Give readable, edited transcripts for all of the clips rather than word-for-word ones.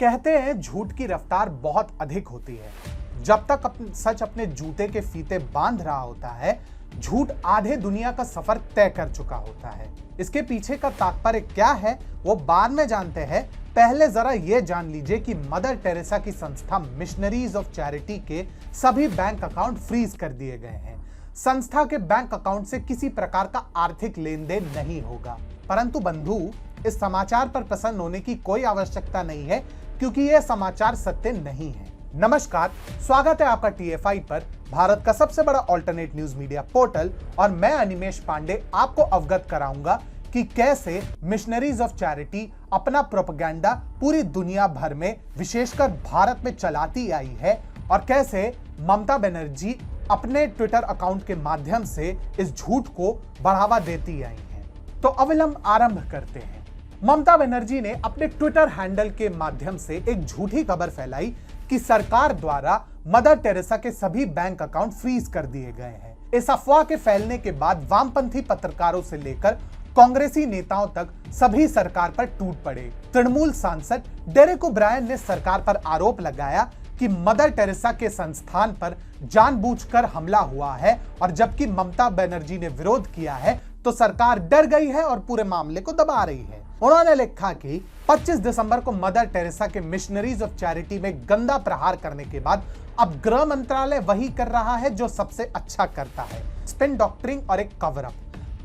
कहते हैं झूठ की रफ्तार बहुत अधिक होती है। जब तक सच अपने जूते के फीते बांध रहा होता है, झूठ आधे दुनिया का सफर तय कर चुका होता है। इसके पीछे का तात्पर्य क्या है वो बाद में जानते हैं। पहले जरा ये जान लीजिए कि मदर टेरेसा की संस्था मिशनरीज ऑफ चैरिटी के सभी बैंक अकाउंट फ्रीज कर दिए गए हैं। संस्था के बैंक अकाउंट से किसी प्रकार का आर्थिक लेन देन नहीं होगा। परंतु बंधु, इस समाचार पर प्रसन्न होने की कोई आवश्यकता नहीं है, क्योंकि यह समाचार सत्य नहीं है। नमस्कार, स्वागत है आपका टीएफआई पर, भारत का सबसे बड़ा ऑल्टरनेट न्यूज मीडिया पोर्टल। और मैं अनिमेश पांडे आपको अवगत कराऊंगा कि कैसे मिशनरीज ऑफ चैरिटी अपना प्रोपेगेंडा पूरी दुनिया भर में, विशेषकर भारत में चलाती आई है, और कैसे ममता बनर्जी अपने ट्विटर अकाउंट के माध्यम से इस झूठ को बढ़ावा देती आई हैं। तो अविलंब आरंभ करते हैं। ममता बनर्जी ने अपने ट्विटर हैंडल के माध्यम से एक झूठी खबर फैलाई कि सरकार द्वारा मदर टेरेसा के सभी बैंक अकाउंट फ्रीज कर दिए गए हैं। इस अफवाह के फैलने के बाद वामपंथी पत्रकारों से लेकर कांग्रेसी नेताओं तक सभी सरकार पर टूट पड़े। तृणमूल सांसद डेरेक ओब्रायन ने सरकार पर आरोप लगाया कि मदर टेरेसा के संस्थान पर जानबूझकर हमला हुआ है, और जबकि ममता बनर्जी ने विरोध किया है तो सरकार डर गई है और पूरे मामले को दबा रही है। उन्होंने लिखा कि 25 दिसंबर को मदर टेरेसा के मिशनरीज ऑफ चैरिटी में गंदा प्रहार करने के बाद अब गृह मंत्रालय वही कर रहा है जो सबसे अच्छा करता है, स्पिन डॉक्टरिंग और एक कवर अप।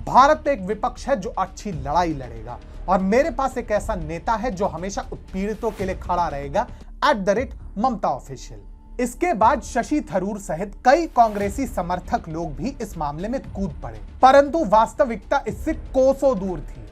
भारत में एक विपक्ष है जो अच्छी लड़ाई लड़ेगा, और मेरे पास एक ऐसा नेता है जो हमेशा उत्पीड़ितों के लिए खड़ा रहेगा, @ममता ऑफिशियल। इसके बाद शशि थरूर सहित कई कांग्रेसी समर्थक लोग भी इस मामले में कूद पड़े, परंतु वास्तविकता इससे कोसों दूर थी।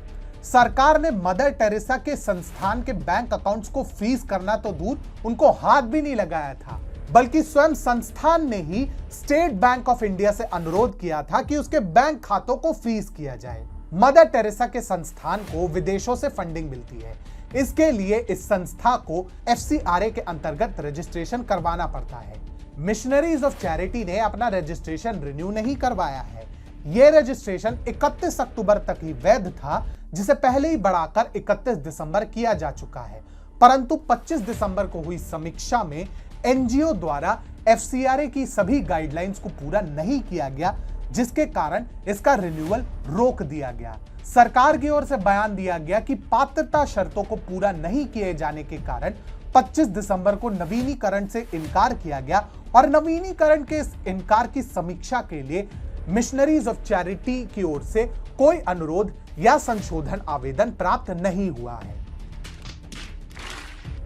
सरकार ने मदर टेरेसा के संस्थान के बैंक अकाउंट्स को फ्रीज करना तो दूर, उनको हाथ भी नहीं लगाया था, बल्कि स्वयं संस्थान ने ही स्टेट बैंक ऑफ इंडिया से अनुरोध किया था कि उसके बैंक खातों को फ्रीज किया जाए। मदर टेरेसा के संस्थान को विदेशों से फंडिंग मिलती है। इसके लिए इस संस्था को FCRA के अंतर्गत रजिस्ट्रेशन करवाना पड़ता है। मिशनरीज ऑफ चैरिटी ने अपना रजिस्ट्रेशन रिन्यू नहीं करवाया है। यह रजिस्ट्रेशन 31 अक्टूबर तक ही वैध था, जिसे पहले ही बढ़ाकर 31 दिसंबर किया जा चुका है। परंतु 25 दिसंबर को हुई समीक्षा में NGO द्वारा FCRA की सभी गाइडलाइंस को पूरा नहीं किया गया, जिसके कारण इसका रिन्यूअल रोक दिया गया। सरकार की ओर से बयान दिया गया कि पात्रता शर्तों को पूरा नहीं किए जाने के कारण 25 दिसंबर को नवीनीकरण से इनकार किया गया, और नवीनीकरण के इस इनकार की समीक्षा के लिए मिशनरीज ऑफ चैरिटी की ओर से कोई अनुरोध या संशोधन आवेदन प्राप्त नहीं हुआ है।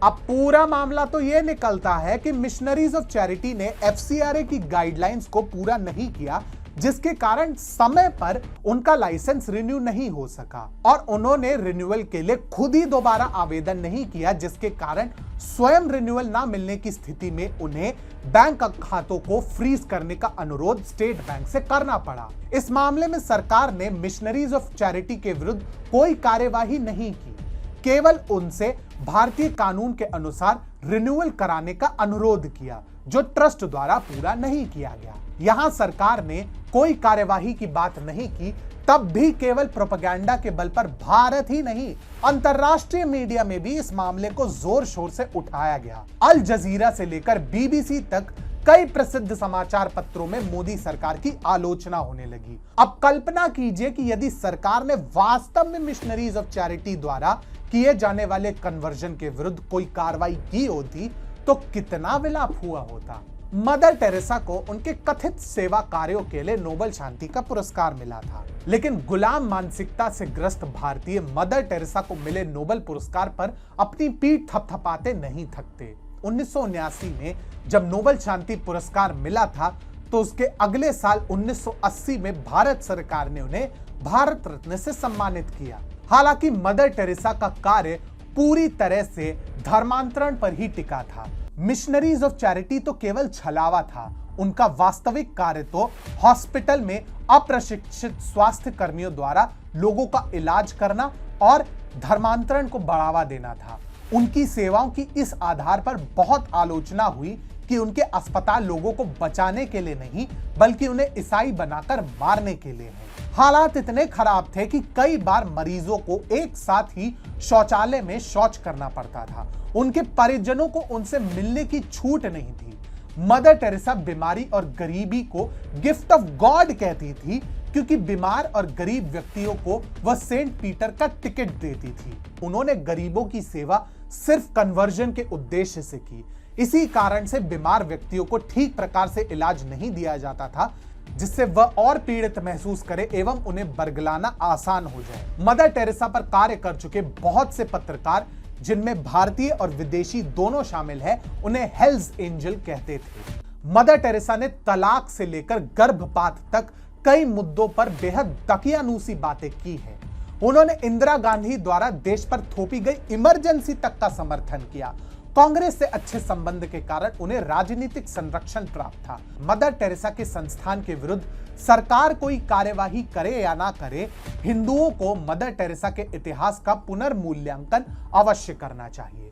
अब पूरा मामला तो यह निकलता है कि मिशनरीज ऑफ चैरिटी ने FCRA की गाइडलाइंस को पूरा नहीं किया, जिसके कारण समय पर उनका लाइसेंस रिन्यू नहीं हो सका, और उन्होंने रिन्यूअल के लिए खुद ही दोबारा आवेदन नहीं किया, जिसके कारण स्वयं रिन्यूअल ना मिलने की स्थिति में उन्हें बैंक खातों को फ्रीज करने का अनुरोध स्टेट बैंक से करना पड़ा। इस मामले में सरकार ने मिशनरीज ऑफ चैरिटी के विरुद्ध कोई कार्यवाही नहीं की, केवल उनसे भारतीय कानून के अनुसार रिन्यूअल कराने का अनुरोध किया, जो ट्रस्ट द्वारा पूरा नहीं किया गया। यहां सरकार ने कोई कार्यवाही की बात नहीं की, तब भी केवल प्रोपेगेंडा के बल पर भारत ही नहीं, अंतरराष्ट्रीय मीडिया में भी इस मामले को जोर शोर से उठाया गया। अल जजीरा से लेकर BBC तक कई प्रसिद्ध समाचार पत्रों में मोदी सरकार की आलोचना होने लगी। अब कल्पना कीजिए कि यदि सरकार ने वास्तव में मिशनरीज ऑफ चैरिटी द्वारा किए जाने वाले कन्वर्जन के विरुद्ध कोई कार्रवाई की होती तो कितना विलाप हुआ होता। मदर टेरेसा को उनके कथित सेवा कार्यों के लिए नोबेल शांति का पुरस्कार मिला था, लेकिन गुलाम मानसिकता से ग्रस्त भारतीय मदर टेरेसा को मिले नोबेल पुरस्कार पर अपनी पीठ थपथपाते नहीं थकते। 1979 में जब नोबेल शांति पुरस्कार मिला था, तो उसके अगले साल 1980 में भारत सरकार ने उन्हें भारत रत्न से सम्मानित किया। हालांकि मदर टेरेसा का कार्य पूरी तरह से धर्मांतरण पर ही टिका था। मिशनरीज ऑफ चैरिटी तो केवल छलावा था, उनका वास्तविक कार्य तो हॉस्पिटल में अप्रशिक्षित स्वास्थ्य कर्मियों द्वारा लोगों का इलाज करना और धर्मांतरण को बढ़ावा देना था। उनकी सेवाओं की इस आधार पर बहुत आलोचना हुई कि उनके अस्पताल लोगों को बचाने के लिए नहीं, बल्कि उन्हें ईसाई बनाकर मारने के लिए है। हालात इतने खराब थे कि कई बार मरीजों को एक साथ ही शौचालय में शौच करना पड़ता था। उनके परिजनों को उनसे मिलने की छूट नहीं थी। मदर टेरेसा बीमारी और गरीबी को गिफ्ट ऑफ गॉड कहती थी, क्योंकि बीमार और गरीब व्यक्तियों को वह सेंट पीटर का टिकट देती थी। उन्होंने गरीबों की सेवा सिर्फ कन्वर्जन के उद्देश्य से की। इसी कारण से बीमार व्यक्तियों को ठीक प्रकार से इलाज नहीं दिया जाता था, जिससे वह और पीड़ित महसूस करे एवं उन्हें बरगलाना आसान हो जाए। मदर टेरेसा पर कार्य कर चुके बहुत से पत्रकार, जिनमें भारतीय और विदेशी दोनों शामिल हैं, उन्हें हेल्स एंजल कहते थे। मदर टेरेसा ने तलाक से लेकर गर्भपात तक कई मुद्दों पर बेहद दकियानूसी बातें की हैं। उन्होंने इंदिरा गांधी द्वारा देश पर थोपी गई इमरजेंसी तक का समर्थन किया। कांग्रेस से अच्छे संबंध के कारण उन्हें राजनीतिक संरक्षण प्राप्त था। मदर टेरेसा के संस्थान के विरुद्ध सरकार कोई कार्यवाही करे या ना करे, हिंदुओं को मदर टेरेसा के इतिहास का पुनर्मूल्यांकन अवश्य करना चाहिए।